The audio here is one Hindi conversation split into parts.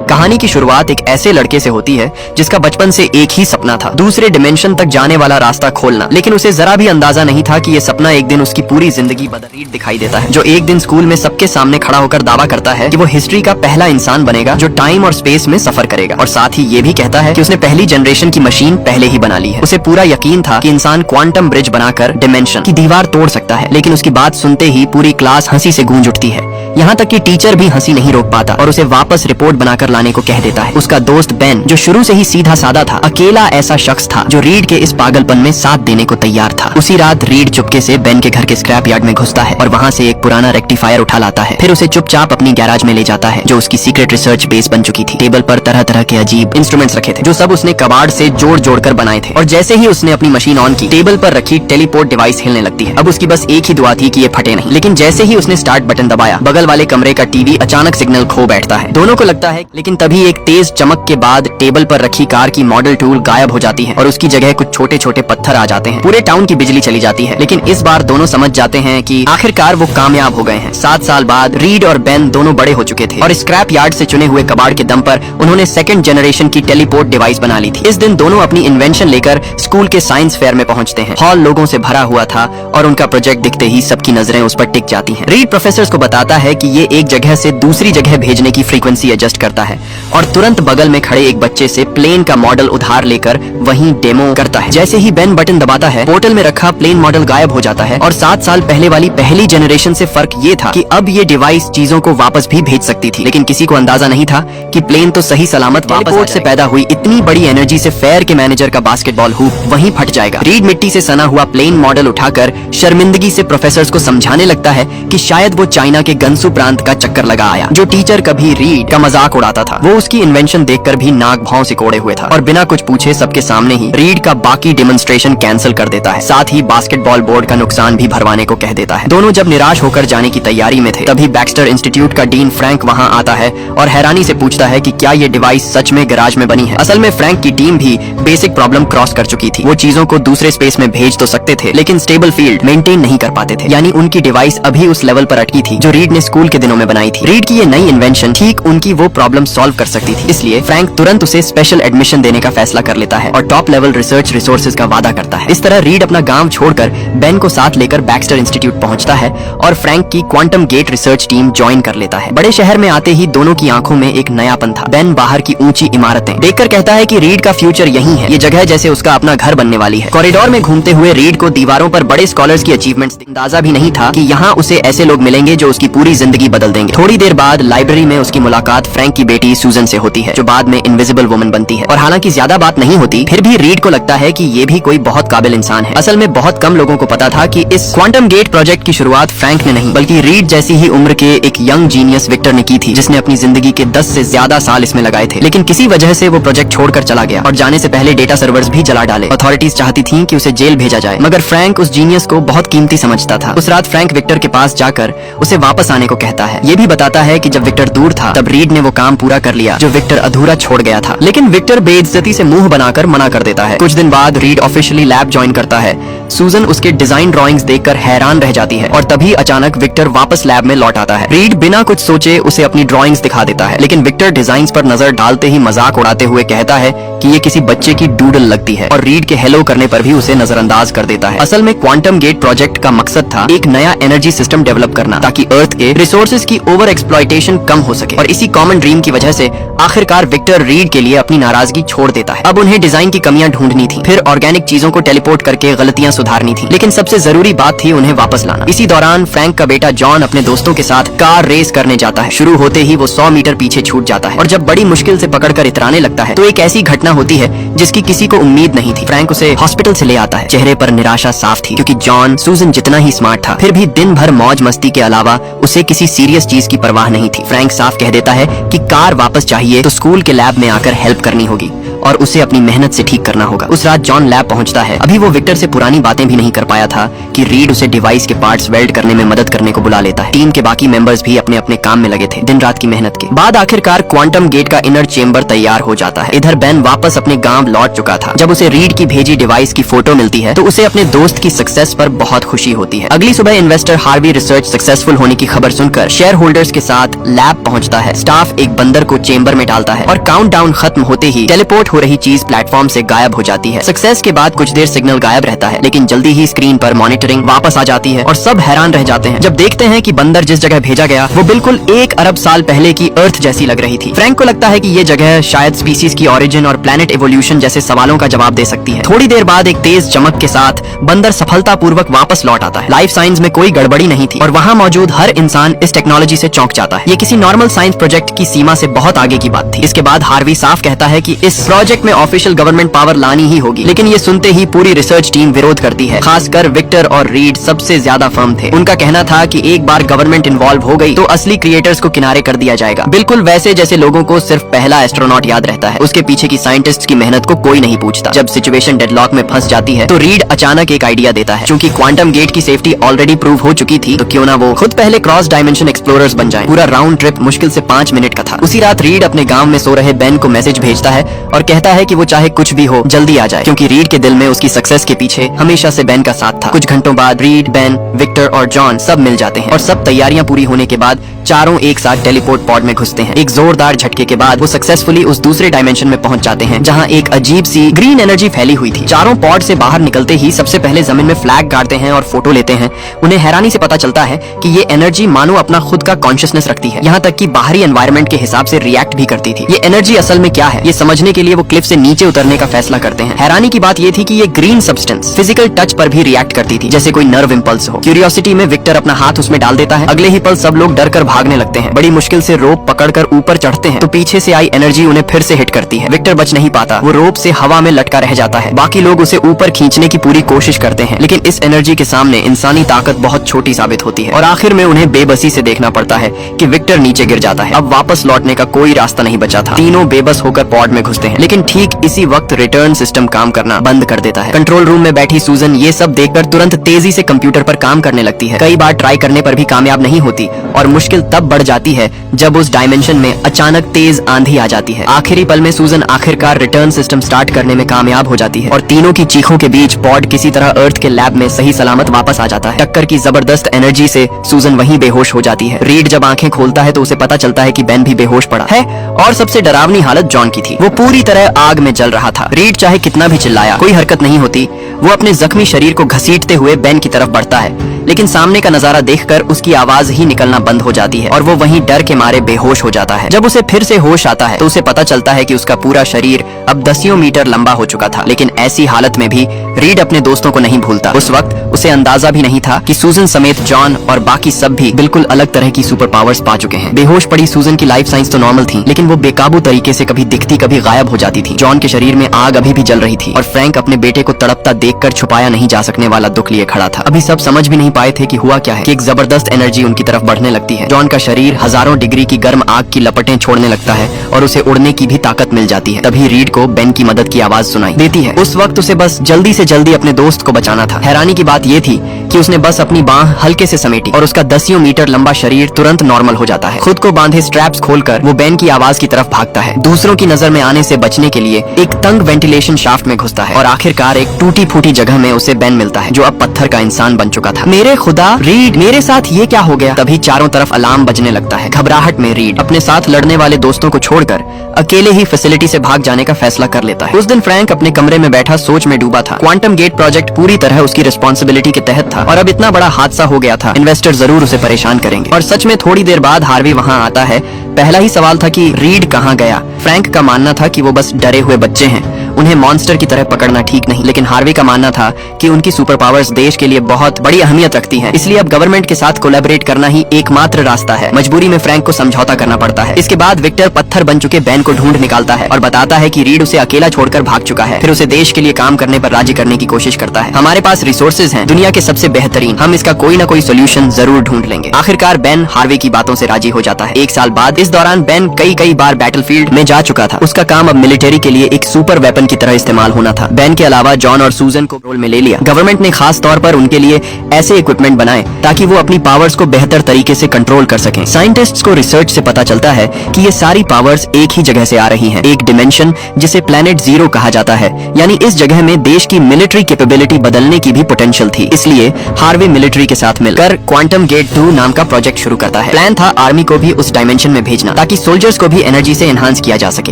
कहानी की शुरुआत एक ऐसे लड़के से होती है जिसका बचपन से एक ही सपना था, दूसरे डिमेंशन तक जाने वाला रास्ता खोलना। लेकिन उसे जरा भी अंदाजा नहीं था कि ये सपना एक दिन उसकी पूरी जिंदगी बदल दिखाई देता है। जो एक दिन स्कूल में सबके सामने खड़ा होकर दावा करता है कि वो हिस्ट्री का पहला इंसान बनेगा जो टाइम और स्पेस में सफर करेगा, और साथ ही ये भी कहता है कि उसने पहली जनरेशन की मशीन पहले ही बना ली है। उसे पूरा यकीन था कि इंसान क्वांटम ब्रिज बनाकर डिमेंशन की दीवार तोड़ सकता है। लेकिन उसकी बात सुनते ही पूरी क्लास हंसी से गूंज उठती है, यहाँ तक कि टीचर भी हंसी नहीं रोक पाता और उसे वापस रिपोर्ट बनाकर लाने को कह देता है। उसका दोस्त बेन, जो शुरू से ही सीधा सादा था, अकेला ऐसा शख्स था जो रीड के इस पागलपन में साथ देने को तैयार था। उसी रात रीड चुपके से बेन के घर के स्क्रैप यार्ड में घुसता है और वहाँ से एक पुराना रेक्टिफायर उठा लाता है। फिर उसे चुपचाप अपनी गैराज में ले जाता है जो उसकी सीक्रेट रिसर्च बेस बन चुकी थी। टेबल पर तरह तरह के अजीब इंस्ट्रूमेंट्स रखे थे जो सब उसने कबाड़ से जोड़ जोड़ कर बनाए थे, और जैसे ही उसने अपनी मशीन ऑन की, टेबल पर रखी टेलीपोर्ट डिवाइस हिलने लगती है। अब उसकी बस एक ही दुआ थी कि ये फटे नहीं। लेकिन जैसे ही उसने स्टार्ट बटन दबाया, बगल वाले कमरे का टीवी अचानक सिग्नल खो बैठता है। दोनों को लगता है, लेकिन तभी एक तेज चमक के बाद टेबल पर रखी कार की मॉडल टूल गायब हो जाती है और उसकी जगह कुछ छोटे छोटे पत्थर आ जाते हैं। पूरे टाउन की बिजली चली जाती है। लेकिन इस बार दोनों समझ जाते हैं कि आखिरकार वो कामयाब हो गए हैं। 7 साल बाद रीड और बेन दोनों बड़े हो चुके थे और स्क्रैप यार्ड से चुने हुए कबाड़ के दम पर उन्होंने सेकंड जनरेशन की टेलीपोर्ट डिवाइस बना ली थी। इस दिन दोनों अपनी इन्वेंशन लेकर स्कूल के साइंस फेयर में पहुंचते हैं। हॉल लोगों से भरा हुआ था और उनका प्रोजेक्ट दिखते ही सबकी नजरें उस पर टिक जाती हैं। रीड प्रोफेसर्स को बताता है कि ये एक जगह से दूसरी जगह भेजने की फ्रीक्वेंसी एडजस्ट करता है और तुरंत बगल में खड़े एक बच्चे से प्लेन का मॉडल उधार लेकर वहीं डेमो करता है। जैसे ही बेन बटन दबाता है, पोर्टल में रखा प्लेन मॉडल गायब हो जाता है और 7 साल पहले वाली पहली जनरेशन से फर्क ये था कि अब ये डिवाइस चीजों को वापस भी भेज सकती थी। लेकिन किसी को अंदाजा नहीं था कि प्लेन तो सही सलामत वापस से पैदा हुई इतनी बड़ी एनर्जी से फेयर के मैनेजर का बास्केटबॉल हूप वहीं फट जाएगा। रीड मिट्टी से सना हुआ प्लेन मॉडल उठाकर शर्मिंदगी से प्रोफेसर्स को समझाने लगता है कि शायद वो चाइना के गंसू प्रांत का चक्कर लगा आया। जो टीचर कभी रीड का मजाक उड़ाता था, वो उसकी इन्वेंशन देखकर भी नाक भाव से कोड़े हुए था और बिना कुछ पूछे सबके सामने ही रीड का बाकी डेमोन्स्ट्रेशन कैंसिल कर देता है। साथ ही बास्केटबॉल बोर्ड का नुकसान भी भरवाने को कह देता है। दोनों जब निराश होकर जाने की तैयारी में थे, तभी बैक्स्टर इंस्टीट्यूट का डीन फ्रैंक वहाँ आता है और हैरानी से पूछता है कि क्या ये डिवाइस सच में गैराज में बनी है। असल में फ्रैंक की टीम भी बेसिक प्रॉब्लम क्रॉस कर चुकी थी। वो चीजों को दूसरे स्पेस में भेज तो सकते थे, लेकिन स्टेबल फील्ड मेंटेन नहीं कर पाते थे। यानी उनकी डिवाइस अभी उस लेवल पर अटकी थी जो रीड ने स्कूल के दिनों में बनाई थी। रीड की ये नई इन्वेंशन ठीक उनकी वो प्रॉब्लम सॉल्व कर सकती थी। इसलिए फ्रैंक तुरंत उसे स्पेशल एडमिशन देने का फैसला कर लेता है और टॉप लेवल रिसर्च रिसोर्सेज का वादा करता है। इस तरह रीड अपना गांव छोड़कर बेन को साथ लेकर बैक्स्टर इंस्टीट्यूट पहुंचता है और फ्रैंक की quantum gate research team join कर लेता है। बड़े शहर में आते ही दोनों की आंखों में एक नयापन था। बेन बाहर की ऊंची इमारतें देखकर कहता है कि रीड का फ्यूचर यही है। ये जगह जैसे उसका अपना घर बनने वाली है। कॉरिडोर में घूमते हुए रीड को दीवारों पर बड़े स्कॉलर्स की अचीवमेंट्स अंदाजा भी नहीं था कि यहाँ उसे ऐसे लोग मिलेंगे जो उसकी पूरी जिंदगी बदल देंगे। थोड़ी देर बाद लाइब्रेरी में उसकी मुलाकात फ्रैंक की बेटी सूजन से होती है, जो बाद में इनविजिबल वुमन बनती है। और हालांकि ज्यादा बात नहीं होती, फिर भी रीड को लगता है कि ये भी कोई बहुत काबिल इंसान है। असल में बहुत कम लोगों को पता था कि इस क्वांटम गेट प्रोजेक्ट की शुरुआत फ्रैंक ने नहीं, बल्कि रीड जैसी ही उम्र के एक यंग जीनियस विक्टर ने की थी, जिसने अपनी जिंदगी के 10 से ज्यादा साल इसमें लगाए थे। लेकिन किसी वजह से वो प्रोजेक्ट छोड़कर चला गया और जाने से पहले डेटा सर्वर्स भी जला डाले। अथॉरिटीज चाहती थी कि उसे जेल भेजा जाए, मगर फ्रैंक उस जीनियस को बहुत कीमती समझता था। उस रात फ्रैंक विक्टर के पास जाकर उसे वापस आने को कहता है। ये भी बताता है कि जब विक्टर दूर था, तब रीड ने वो काम पूरा कर लिया जो विक्टर अधूरा छोड़ गया था। लेकिन विक्टर बेइज्जती से मुंह बनाकर मना कर देता है। कुछ दिन बाद रीड ऑफिशियली लैब ज्वाइन करता है। सूजन उसके डिजाइन ड्राइंग्स देखकर हैरान रह जाती है और तभी अचानक विक्टर वापस लैब में लौट आता है। रीड बिना कुछ सोचे उसे अपनी ड्राइंग्स दिखा देता है, लेकिन विक्टर डिजाइन्स पर नजर डालते ही मजाक उड़ाते हुए कहता है कि ये किसी बच्चे की डूडल लगती है और रीड के हेलो करने पर भी उसे नजरअंदाज कर देता है। असल में क्वांटम गेट प्रोजेक्ट का मकसद था एक नया एनर्जी सिस्टम डेवलप करना ताकि अर्थ के रिसोर्सेज की ओवर एक्सप्लॉयटेशन कम हो सके, और इसी कॉमन ड्रीम की वजह से आखिरकार विक्टर रीड के लिए अपनी नाराजगी छोड़ देता है। अब उन्हें डिजाइन की कमियां ढूंढनी थी, फिर ऑर्गेनिक चीजों को टेलीपोर्ट करके गलतियां सुधारनी थी, लेकिन सबसे जरूरी बात थी उन्हें वापस लाना। इसी दौरान फ्रैंक का बेटा जॉन अपने दोस्तों के साथ कार रेस करने जाता है। शुरू होते ही वो 100 मीटर पीछे छूट जाता है और जब बड़ी मुश्किल से पकड़कर इतराने लगता है तो एक ऐसी घटना होती है जिसकी किसी को उम्मीद नहीं थी। फ्रैंक उसे हॉस्पिटल से ले आता है। चेहरे पर निराशा साफ थी, क्योंकि जॉन सूजन जितना ही स्मार्ट था, फिर भी दिन भर मौज मस्ती के अलावा उसे किसी सीरियस चीज की परवाह नहीं थी। फ्रैंक साफ कह देता है कि कार वापस चाहिए तो स्कूल के लैब में आकर हेल्प करनी होगी, और उसे अपनी मेहनत से ठीक करना होगा। उस रात जॉन लैब पहुंचता है। अभी वो विक्टर से पुरानी बातें भी नहीं कर पाया था कि रीड उसे डिवाइस के पार्ट्स वेल्ड करने में मदद करने को बुला लेता है। टीम के बाकी मेंबर्स भी अपने अपने काम में लगे थे दिन रात की मेहनत के बाद आखिरकार क्वांटम गेट का इनर चेंबर तैयार हो जाता है। इधर बेन वापस अपने गांव लौट चुका था। जब उसे रीड की भेजी डिवाइस की फोटो मिलती है तो उसे अपने दोस्त की सक्सेस पर बहुत खुशी होती है। अगली सुबह इन्वेस्टर हार्वी रिसर्च सक्सेसफुल होने की खबर सुनकर शेयर होल्डर्स के साथ लैब पहुंचता है। स्टाफ एक बंदर को चेंबर में डालता है और काउंटडाउन खत्म होते ही टेलीपोर्ट हो रही चीज प्लेटफॉर्म से गायब हो जाती है। सक्सेस के बाद कुछ देर सिग्नल गायब रहता है, लेकिन जल्दी ही स्क्रीन पर मॉनिटरिंग वापस आ जाती है और सब हैरान रह जाते हैं जब देखते हैं कि बंदर जिस जगह भेजा गया वो बिल्कुल 1 अरब साल पहले की अर्थ जैसी लग रही थी। फ्रैंक को लगता है कि ये जगह शायद स्पीसीज की ओरिजिन और प्लैनेट एवोल्यूशन जैसे सवालों का जवाब दे सकती है। थोड़ी देर बाद एक तेज चमक के साथ बंदर सफलतापूर्वक वापस लौट आता है। लाइफ साइंस में कोई गड़बड़ी नहीं थी और वहाँ मौजूद हर इंसान इस टेक्नोलॉजी से चौंक जाता है। ये किसी नॉर्मल साइंस प्रोजेक्ट की सीमा से बहुत आगे की बात थी। इसके बाद हार्वी साफ कहता है कि इस प्रोजेक्ट में ऑफिशियल गवर्नमेंट पावर लानी ही होगी, लेकिन ये सुनते ही पूरी रिसर्च टीम विरोध करती है। खासकर विक्टर और रीड सबसे ज्यादा फर्म थे। उनका कहना था कि एक बार गवर्नमेंट इन्वॉल्व हो गई तो असली क्रिएटर्स को किनारे कर दिया जाएगा। बिल्कुल वैसे जैसे लोगों को सिर्फ पहला एस्ट्रोनॉट याद रहता है, उसके पीछे की साइंटिस्ट की मेहनत को कोई नहीं पूछता। जब सिचुएशन डेडलॉक में फंस जाती है तो रीड अचानक एक आइडिया देता है। क्योंकि क्वांटम गेट की सेफ्टी ऑलरेडी प्रूव हो चुकी थी तो क्यों ना वो खुद पहले क्रॉस डायमेंशन एक्सप्लोरर्स बन जाएं। पूरा राउंड ट्रिप मुश्किल से 5 मिनट का था। उसी रात रीड अपने गांव में सो रहे बेन को मैसेज भेजता है और कहता है कि वो चाहे कुछ भी हो जल्दी आ जाए, क्योंकि रीड के दिल में उसकी सक्सेस के पीछे हमेशा से बेन का साथ था। कुछ घंटों बाद रीड, बेन, विक्टर और जॉन सब मिल जाते हैं और सब तैयारियां पूरी होने के बाद चारों एक साथ टेलीपोर्ट पॉड में घुसते हैं। एक जोरदार झटके के बाद वो सक्सेसफुली उस दूसरे डायमेंशन में पहुंच जाते हैं जहां एक अजीब सी ग्रीन एनर्जी फैली हुई थी। चारों पॉड से बाहर निकलते ही सबसे पहले जमीन में फ्लैग गाड़ते हैं और फोटो लेते हैं। उन्हें हैरानी से पता चलता है कि ये एनर्जी मानो अपना खुद का कॉन्शियसनेस रखती है, यहाँ तक कि बाहरी एनवायरनमेंट के हिसाब से रिएक्ट भी करती थी। ये एनर्जी असल में क्या है ये समझने के लिए वो क्लिफ से नीचे उतरने का फैसला करते हैं। हैरानी की बात ये थी कि ये ग्रीन सब्सटेंस फिजिकल टच पर भी रिएक्ट करती थी, जैसे कोई नर्व इंपल्स हो। क्यूरियोसिटी में विक्टर अपना हाथ उसमें डाल देता है। अगले ही पल सब लोग डर कर भागने लगते हैं। बड़ी मुश्किल से रोप पकड़कर ऊपर चढ़ते हैं तो पीछे से आई एनर्जी उन्हें फिर से हिट करती है। विक्टर बच नहीं पाता, वो रोप से हवा में लटका रह जाता है। बाकी लोग उसे ऊपर खींचने की पूरी कोशिश करते हैं, लेकिन इस एनर्जी के सामने इंसानी ताकत बहुत छोटी साबित होती है और आखिर में उन्हें बेबसी से देखना पड़ता है कि विक्टर नीचे गिर जाता है। अब वापस लौटने का कोई रास्ता नहीं बचा था। तीनों बेबस होकर पॉड में घुसते हैं, लेकिन ठीक इसी वक्त रिटर्न सिस्टम काम करना बंद कर देता है। कंट्रोल रूम में बैठी सूजन ये सब देखकर तुरंत तेजी से कंप्यूटर पर काम करने लगती है। कई बार ट्राई करने पर भी कामयाब नहीं होती और मुश्किल तब बढ़ जाती है जब उस डायमेंशन में अचानक तेज आंधी आ जाती है। आखिरी पल में सूजन आखिरकार रिटर्न सिस्टम स्टार्ट करने में कामयाब हो जाती है और तीनों की चीखों के बीच पॉड किसी तरह अर्थ के लैब में सही सलामत वापस आ जाता है। टक्कर की जबरदस्त एनर्जी से सूजन वहीं बेहोश हो जाती है। रीड जब आंखें खोलता है तो उसे पता चलता है कि बेन भी बेहोश पड़ा है और सबसे डरावनी हालत जॉन की थी। वो पूरी तरह आग में जल रहा था। रीड चाहे कितना भी चिल्लाया कोई हरकत नहीं होती। वो अपने जख्मी शरीर को घसीटते हुए बेन की तरफ बढ़ता है, लेकिन सामने का नजारा देखकर उसकी आवाज ही निकलना बंद हो जाती है और वो वहीं डर के मारे बेहोश हो जाता है। जब उसे फिर से होश आता है तो उसे पता चलता है कि उसका पूरा शरीर अब 10 मीटर लंबा हो चुका था। लेकिन ऐसी हालत में भी रीड अपने दोस्तों को नहीं भूलता। उस वक्त उसे अंदाजा भी नहीं था कि सूजन समेत जॉन और बाकी सब भी बिल्कुल अलग तरह की सुपर पावर्स पा चुके हैं। बेहोश पड़ी सूजन की लाइफ साइंस तो नॉर्मल थी, लेकिन वो बेकाबू तरीके से कभी दिखती कभी गायब हो जाती थी। जॉन के शरीर में आग अभी भी जल रही थी और फ्रैंक अपने बेटे को तड़पता देखकर छुपाया नहीं जा सकने वाला दुख लिए खड़ा था। अभी सब समझ भी नहीं पाए थे कि हुआ क्या है कि एक जबरदस्त एनर्जी उनकी तरफ बढ़ने लगती है। जॉन का शरीर हजारों डिग्री की गर्म आग की लपटें छोड़ने लगता है और उसे उड़ने की भी ताकत मिल जाती है। तभी रीड को बेन की मदद की आवाज सुनाई देती है। उस वक्त उसे बस जल्दी से जल्दी अपने दोस्त को बचाना था। हैरानी की बात यह थी कि उसने बस अपनी बांह हल्के से समेटी और उसका 10 मीटर लंबा शरीर तुरंत नॉर्मल हो जाता है। खुद को बांधे स्ट्रैप्स खोलकर वो बेन की आवाज की तरफ भागता है। दूसरों की नजर में आने से बचने के लिए एक तंग वेंटिलेशन शाफ्ट में घुसता है और आखिरकार एक टूटी फूटी जगह में उसे बेन मिलता है जो अब पत्थर का इंसान बन चुका था। मेरे खुदा रीड, मेरे साथ ये क्या हो गया? तभी चारों तरफ अलार्म बजने लगता है। घबराहट में रीड अपने साथ लड़ने वाले दोस्तों को छोड़कर अकेले ही फैसिलिटी से भाग जाने का फैसला कर लेता है। उस दिन फ्रैंक अपने कमरे में बैठा सोच में डूबा था। क्वांटम गेट प्रोजेक्ट पूरी तरह उसकी रिस्पॉन्सिबिलिटी के तहत था और अब इतना बड़ा हादसा हो गया था, इन्वेस्टर जरूर उसे परेशान करेंगे। और सच में थोड़ी देर बाद हार्वी वहां आता है। पहला ही सवाल था कि रीड कहाँ गया। फ्रैंक का मानना था कि वो बस डरे हुए बच्चे हैं। उन्हें मॉन्स्टर की तरह पकड़ना ठीक नहीं, लेकिन हार्वे का मानना था कि उनकी सुपर पावर्स देश के लिए बहुत बड़ी अहमियत रखती हैं। इसलिए अब गवर्नमेंट के साथ कोलैबोरेट करना ही एकमात्र रास्ता है। मजबूरी में फ्रैंक को समझौता करना पड़ता है। इसके बाद विक्टर पत्थर बन चुके बेन को ढूंढ निकालता है और बताता है कि रीड उसे अकेला छोड़कर भाग चुका है। फिर उसे देश के लिए काम करने पर राजी करने की कोशिश करता है। हमारे पास रिसोर्सेज हैं, दुनिया के सबसे बेहतरीन, हम इसका कोई ना कोई सोल्यूशन जरूर ढूंढ लेंगे। आखिरकार बेन हार्वे की बातों से राजी हो जाता है। एक साल बाद इस दौरान बेन कई बार बैटलफील्ड में जा चुका था। उसका काम अब मिलिट्री के लिए एक सुपर वेपन की तरह इस्तेमाल होना था। बेन के अलावा जॉन और सूजन को रोल में ले लिया। गवर्नमेंट ने खास तौर पर उनके लिए ऐसे इक्विपमेंट बनाए ताकि वो अपनी पावर्स को बेहतर तरीके से कंट्रोल कर सकें। साइंटिस्ट्स को रिसर्च से पता चलता है कि ये सारी पावर्स एक ही जगह से आ रही हैं, एक डिमेंशन जिसे प्लेनेट जीरो कहा जाता है, यानी इस जगह में देश की मिलिट्री कैपेबिलिटी बदलने की भी पोटेंशियल थी। इसलिए हार्वे मिलिट्री के साथ मिलकर क्वांटम गेट 2 नाम का प्रोजेक्ट शुरू करता है। प्लान था आर्मी को भी उस डायमेंशन में भेजना ताकि सोल्जर्स को भी एनर्जी से एनहांस किया जा सके।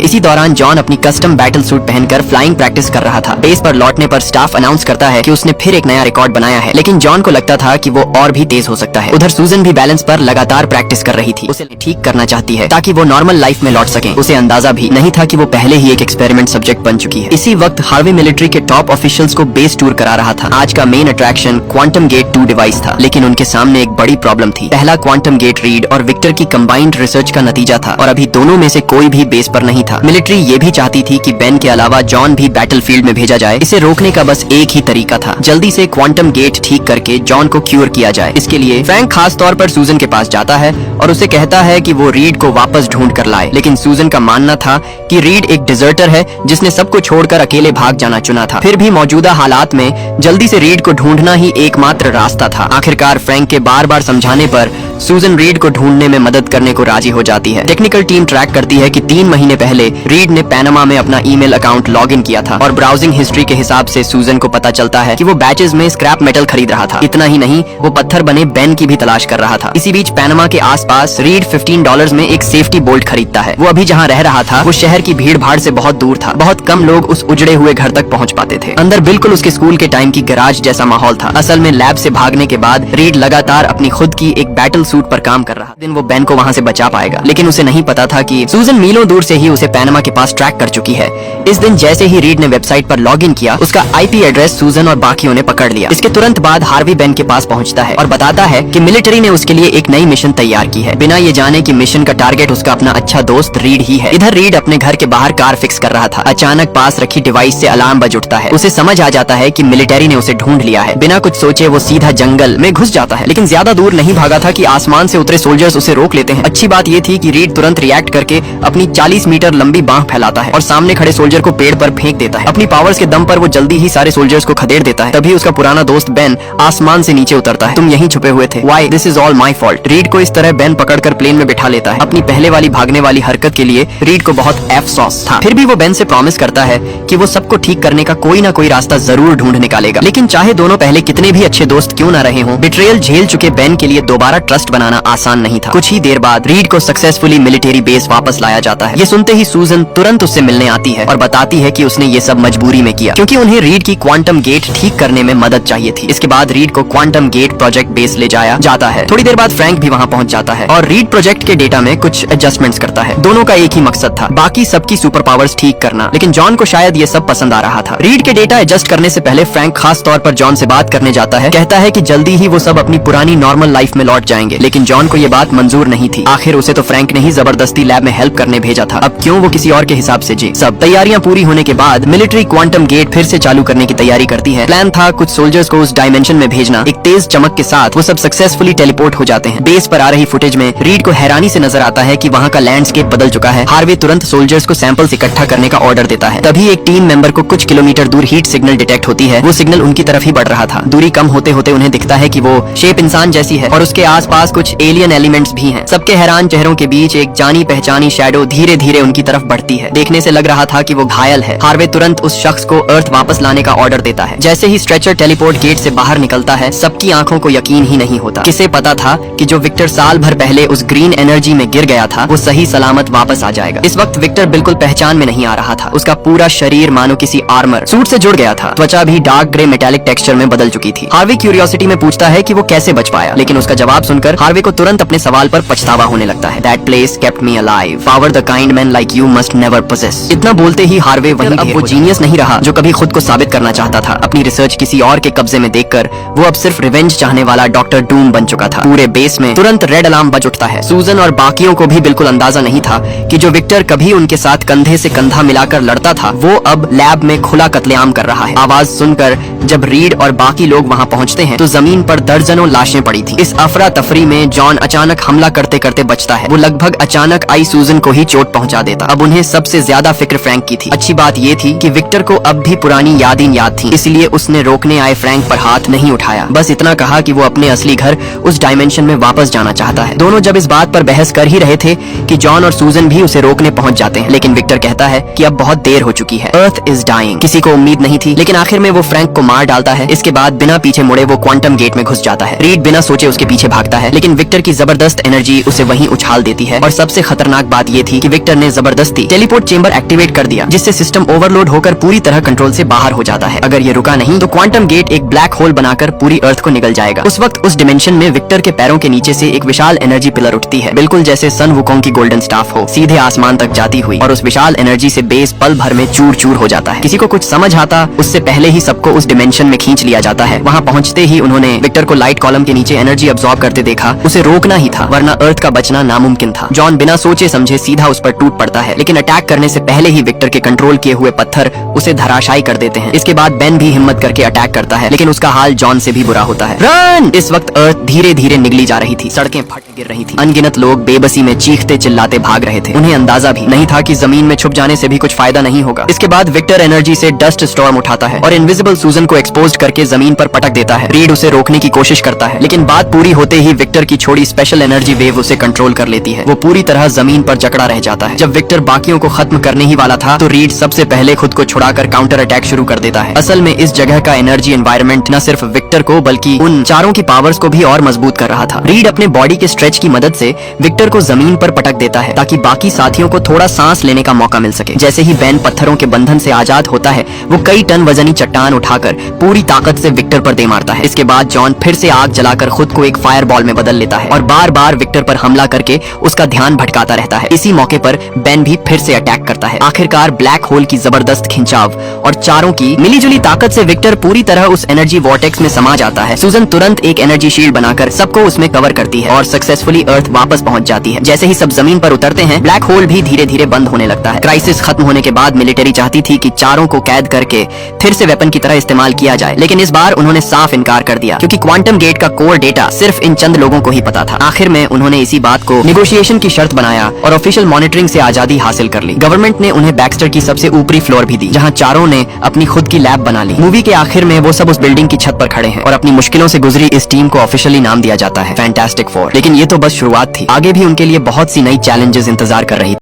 इसी दौरान जॉन अपनी कस्टम बैटल सूट पहनकर फ्लाइंग प्रैक्टिस कर रहा था। बेस पर लौटने पर स्टाफ अनाउंस करता है कि उसने फिर एक नया रिकॉर्ड बनाया है, लेकिन जॉन को लगता था कि वो और भी तेज हो सकता है। उधर सूजन भी बैलेंस पर लगातार प्रैक्टिस कर रही थी। उसे ठीक करना चाहती है ताकि वो नॉर्मल लाइफ में लौट सके। उसे अंदाजा भी नहीं था कि वो पहले ही एक एक्सपेरिमेंट सब्जेक्ट बन चुकी है। इसी वक्त हार्वे मिलिट्री के टॉप ऑफिशियल्स को बेस टूर करा रहा था। आज का main attraction quantum gate 2 device था, लेकिन उनके सामने एक बड़ी प्रॉब्लम थी। पहला क्वांटम गेट रीड और विक्टर की कंबाइंड रिसर्च का नतीजा था और अभी दोनों में से कोई भी बेस पर नहीं था। मिलिट्री ये भी चाहती थी कि बेन के अलावा जॉन भी बैटलफील्ड में भेजा जाए। इसे रोकने का बस एक ही तरीका था, जल्दी से क्वांटम गेट ठीक करके जॉन को क्यूर किया जाए। इसके लिए फ्रैंक खास तौर पर सूजन के पास जाता है और उसे कहता है कि वो रीड को वापस ढूंढ कर लाए, लेकिन सूजन का मानना था कि रीड एक डिजर्टर है जिसने सबको छोड़कर अकेले भाग जाना चुना था। फिर भी मौजूदा हालात में जल्दी से रीड को ढूंढना ही एकमात्र रास्ता था। आखिरकार फ्रैंक के बार समझाने पर सूजन रीड को ढूंढने में मदद करने को राजी हो जाती है। टेक्निकल टीम ट्रैक करती है कि 3 महीने पहले रीड ने पैनामा में अपना ईमेल अकाउंट लॉग इन किया था और ब्राउजिंग हिस्ट्री के हिसाब से सूजन को पता चलता है कि वो बैचेस में स्क्रैप मेटल खरीद रहा था। इतना ही नहीं, वो पत्थर बने बेन की भी तलाश कर रहा था। इसी बीच पैनामा के आसपास रीड $15 में एक सेफ्टी बोल्ट खरीदता है। वो अभी जहाँ रह रहा था वो शहर की भीड़ भाड़ से बहुत दूर था। बहुत कम लोग उस उजड़े हुए घर तक पहुँच पाते थे। अंदर बिल्कुल उसके स्कूल के टाइम की गैराज जैसा माहौल था। असल में लैब से भागने के बाद रीड लगातार अपनी खुद की एक बैटल सूट पर काम कर रहा। दिन वो बेन को वहाँ से बचा पाएगा, लेकिन उसे नहीं पता था कि सूजन मीलों दूर से ही उसे पैनामा के पास ट्रैक कर चुकी है। इस दिन जैसे ही रीड ने वेबसाइट पर लॉग इन किया, उसका IP एड्रेस सूजन और बाकियों ने पकड़ लिया। इसके तुरंत बाद हार्वी बेन के पास पहुंचता है और बताता है कि मिलिट्री ने उसके लिए एक नई मिशन तैयार की है, बिना ये जाने कि मिशन का टारगेट उसका अपना अच्छा दोस्त रीड ही है। इधर रीड अपने घर के बाहर कार फिक्स कर रहा था। अचानक पास रखी डिवाइस से अलार्म बज उठता है। उसे समझ आ जाता है कि मिलिट्री ने उसे ढूंढ लिया है। बिना कुछ सोचे वो सीधा जंगल में घुस जाता है, लेकिन ज्यादा दूर नहीं भागा था कि आसमान से उतरे सोल्जर्स उसे रोक लेते हैं। अच्छी बात ये थी कि रीड तुरंत रिएक्ट करके अपनी 40 मीटर लंबी बांह फैलाता है और सामने खड़े सोल्जर को पेड़ पर फेंक देता है। अपनी पावर्स के दम पर वो जल्दी ही सारे सोल्जर्स को खदेड़ देता है। तभी उसका पुराना दोस्त बेन आसमान से नीचे उतरता है। तुम यहीं छुपे हुए थे। Why? This is all my fault। Read को इस तरह बेन पकड़कर प्लेन में बिठा लेता है। अपनी पहले वाली भागने वाली हरकत के लिए रीड को बहुत अफसोस था। फिर भी वो बेन से प्रॉमिस करता है कि वो सबको ठीक करने का कोई ना कोई रास्ता जरूर ढूंढ निकालेगा। लेकिन चाहे दोनों पहले कितने भी अच्छे दोस्त क्यों ना रहे हों, बिट्रेयल झेल चुके बेन के लिए दोबारा ट्रस्ट बनाना आसान नहीं था। कुछ ही देर बाद रीड को सक्सेसफुली मिलिट्री बेस वापस लाया जाता है। ये सुनते ही सूजन तुरंत उससे मिलने आती है और बताती है कि उसने ये सब मजबूरी में किया, क्योंकि उन्हें रीड की क्वांटम गेट ठीक करने में मदद चाहिए थी। इसके बाद रीड को क्वांटम गेट प्रोजेक्ट बेस ले जाया जाता है। थोड़ी देर बाद फ्रैंक भी वहाँ पहुँच जाता है और रीड प्रोजेक्ट के डेटा में कुछ एडजस्टमेंट्स करता है। दोनों का एक ही मकसद था, बाकी सबकी सुपर पावर्स ठीक करना। लेकिन जॉन को शायद ये सब पसंद आ रहा था। रीड के डेटा एडजस्ट करने से पहले फ्रैंक खास तौर पर जॉन से बात करने जाता है। कहता है कि जल्दी ही वो सब अपनी पुरानी नॉर्मल लाइफ में लौट जाएंगे, लेकिन जॉन को ये बात मंजूर नहीं थी। आखिर उसे तो फ्रैंक ने ही जबरदस्ती लैब में हेल्प करने भेजा था। अब क्यों वो किसी और के हिसाब से जी। सब तैयारियां पूरी होने के बाद मिलिट्री क्वांटम गेट फिर से चालू करने की तैयारी करती है। प्लान था कुछ सोल्जर्स को उस डायमेंशन में भेजना। एक तेज चमक के साथ वो सब सक्सेसफुली टेलीपोर्ट हो जाते हैं। बेस पर आ रही फुटेज में रीड को हैरानी से नजर आता है कि वहाँ का लैंडस्केप बदल चुका है। हार्वे तुरंत सोल्जर्स को सैंपल्स इकट्ठा करने का ऑर्डर देता है। तभी एक टीम मेंबर को कुछ किलोमीटर दूर हीट सिग्नल डिटेक्ट होती है। वो सिग्नल उनकी तरफ ही बढ़ रहा था। दूरी कम होते होते उन्हें दिखता है कि वो शेप इंसान जैसी है और उसके आसपास कुछ एलियन एलिमेंट्स भी हैं। सबके हैरान चेहरों के बीच एक जानी पहचानी शैडो धीरे धीरे उनकी तरफ बढ़ती है। देखने से लग रहा था कि वो घायल है। हार्वे तुरंत उस शख्स को अर्थ वापस लाने का ऑर्डर देता है। जैसे ही स्ट्रेचर टेलीपोर्ट गेट से बाहर निकलता है, सबकी आंखों को यकीन ही नहीं होता। किसे पता था कि जो विक्टर साल भर पहले उस ग्रीन एनर्जी में गिर गया था वो सही सलामत वापस आ जाएगा। इस वक्त विक्टर बिल्कुल पहचान में नहीं आ रहा था। उसका पूरा शरीर मानो किसी आर्मर सूट से जुड़ गया था। त्वचा भी डार्क ग्रे मेटालिक टेक्सचर में बदल चुकी थी। हार्वे क्यूरियोसिटी में पूछता है कि वो कैसे बच पाया, लेकिन उसका जवाब सुनकर हार्वे को तुरंत अपने सवाल पर पछतावा होने लगता है। That place kept me alive. Power the kind man like you must never possess. इतना बोलते ही हार्वे वहीं अब वो जीनियस नहीं रहा जो कभी खुद को साबित करना चाहता था। अपनी रिसर्च किसी और के कब्जे में देखकर वो अब सिर्फ रिवेंज चाहने वाला डॉक्टर डूम बन चुका था। पूरे बेस में तुरंत रेड अलार्म बज उठता है। सूजन और बाकियों को भी बिल्कुल अंदाजा नहीं था कि जो विक्टर कभी उनके साथ कंधे से कंधा मिलाकर लड़ता था वो अब लैब में खुला कत्लेआम कर रहा है। आवाज सुनकर जब रीड और बाकी लोग वहां पहुंचते हैं तो जमीन पर दर्जनों लाशें पड़ी थी। इस अफरा तफरी में जॉन अचानक हमला करते करते बचता है। वो लगभग अचानक आई सूजन को ही चोट पहुंचा देता। अब उन्हें सबसे ज्यादा फिक्र फ्रैंक की थी। अच्छी बात ये थी कि विक्टर को अब भी पुरानी यादें याद थी, इसलिए उसने रोकने आए फ्रैंक पर हाथ नहीं उठाया। बस इतना कहा कि वो अपने असली घर उस डायमेंशन में वापस जाना चाहता है। दोनों जब इस बात पर बहस कर ही रहे थे कि जॉन और सूजन भी उसे रोकने पहुंच जाते हैं, लेकिन विक्टर कहता है कि अब बहुत देर हो चुकी है। Earth is dying. किसी को उम्मीद नहीं थी, लेकिन आखिर में वो फ्रैंक को मार डालता है। इसके बाद बिना पीछे मुड़े वो क्वांटम गेट में घुस जाता है। रीड बिना सोचे उसके पीछे भागता है, लेकिन विक्टर की जबरदस्त एनर्जी उसे वहीं उछाल देती है। और सबसे खतरनाक बात ये थी कि विक्टर ने जबरदस्ती टेलीपोर्ट चेंबर एक्टिवेट कर दिया, जिससे सिस्टम ओवरलोड होकर पूरी तरह कंट्रोल से बाहर हो जाता है। अगर ये रुका नहीं तो क्वांटम गेट एक ब्लैक होल बनाकर पूरी अर्थ को निगल जाएगा। उस वक्त उस डिमेंशन में विक्टर के पैरों के नीचे से एक विशाल एनर्जी पिलर उठती है, बिल्कुल जैसे सन वुकोंग की गोल्डन स्टाफ हो, सीधे आसमान तक जाती हुई। और उस विशाल एनर्जी से बेस पल भर में चूर चूर हो जाता है। किसी को कुछ समझ आता उससे पहले ही सबको उस डिमेंशन में खींच लिया जाता है। वहाँ पहुँचते ही उन्होंने विक्टर को लाइट कॉलम के नीचे एनर्जी अब्सॉर्ब करते देखा। उसे रोकना ही था, वरना अर्थ का बचना नामुमकिन था। जॉन बिना सोचे समझे सीधा उस पर टूट पड़ता है, लेकिन अटैक करने से पहले ही विक्टर के कंट्रोल किए हुए पत्थर उसे धराशायी कर देते हैं। इसके बाद बेन भी हिम्मत करके अटैक करता है, लेकिन उसका हाल जॉन से भी बुरा होता है। रन! इस वक्त अर्थ धीरे धीरे निगली जा रही थी, सड़कें फट गिर रही थी। अनगिनत लोग बेबसी में चीखते चिल्लाते भाग रहे थे। उन्हें अंदाजा भी नहीं था कि जमीन में छुप जाने से भी कुछ फायदा नहीं होगा। इसके बाद विक्टर एनर्जी से डस्ट स्टॉर्म उठाता है और इनविजिबल सूजन को एक्सपोज करके जमीन पर पटक देता है। रीड उसे रोकने की कोशिश करता है, लेकिन बात पूरी होते ही विक्टर की छोड़ी स्पेशल एनर्जी वेव उसे कंट्रोल कर लेती है। वो पूरी तरह जमीन पर जकड़ा रह जाता है। जब विक्टर बाकियों को खत्म करने ही वाला था तो रीड सबसे पहले खुद को छुड़ाकर काउंटर अटैक शुरू कर देता है। असल में इस जगह का एनर्जी एनवायरनमेंट न सिर्फ विक्टर को बल्कि उन चारों की पावर्स को भी और मजबूत कर रहा था। रीड अपने बॉडी के स्ट्रेच की मदद से विक्टर को जमीन पर पटक देता है ताकि बाकी साथियों को थोड़ा सांस लेने का मौका मिल सके। जैसे ही बेन पत्थरों के बंधन से आजाद होता है वो कई टन वजनी चट्टान उठाकर पूरी ताकत से विक्टर पर दे मारता है। इसके बाद जॉन फिर से आग जलाकर खुद को एक फायर बॉल में बदल लेता है और बार बार विक्टर पर हमला करके उसका ध्यान भटकाता रहता है। इसी मौके पर बेन भी फिर से अटैक करता है। आखिरकार ब्लैक होल की जबरदस्त खिंचाव और चारों की मिलीजुली ताकत से विक्टर पूरी तरह उस एनर्जी वॉर्टेक्स में समा जाता है। सूजन तुरंत एक एनर्जी शील्ड बनाकर सबको उसमें कवर करती है और सक्सेसफुली अर्थ वापस पहुंच जाती है। जैसे ही सब जमीन पर उतरते हैं ब्लैक होल भी धीरे धीरे बंद होने लगता है। क्राइसिस खत्म होने के बाद मिलिट्री चाहती थी कि चारों को कैद करके फिर से वेपन की तरह इस्तेमाल किया जाए, लेकिन इस बार उन्होंने साफ इनकार कर दिया क्योंकि क्वांटम गेट का कोर डेटा सिर्फ इन चंद लोगों को ही पता था। आखिर में उन्होंने इसी बात को नेगोशिएशन की शर्त बनाया और ऑफिशियल मॉनिटरिंग से आजादी हासिल कर ली। गवर्नमेंट ने उन्हें बैक्स्टर की सबसे ऊपरी फ्लोर भी दी, जहां चारों ने अपनी खुद की लैब बना ली। मूवी के आखिर में वो सब उस बिल्डिंग की छत पर खड़े हैं और अपनी मुश्किलों से गुजरी इस टीम को ऑफिशियली नाम दिया जाता है फैंटास्टिक फोर। लेकिन ये तो बस शुरुआत थी, आगे भी उनके लिए बहुत सी नई चैलेंजेस इंतजार कर रही थी।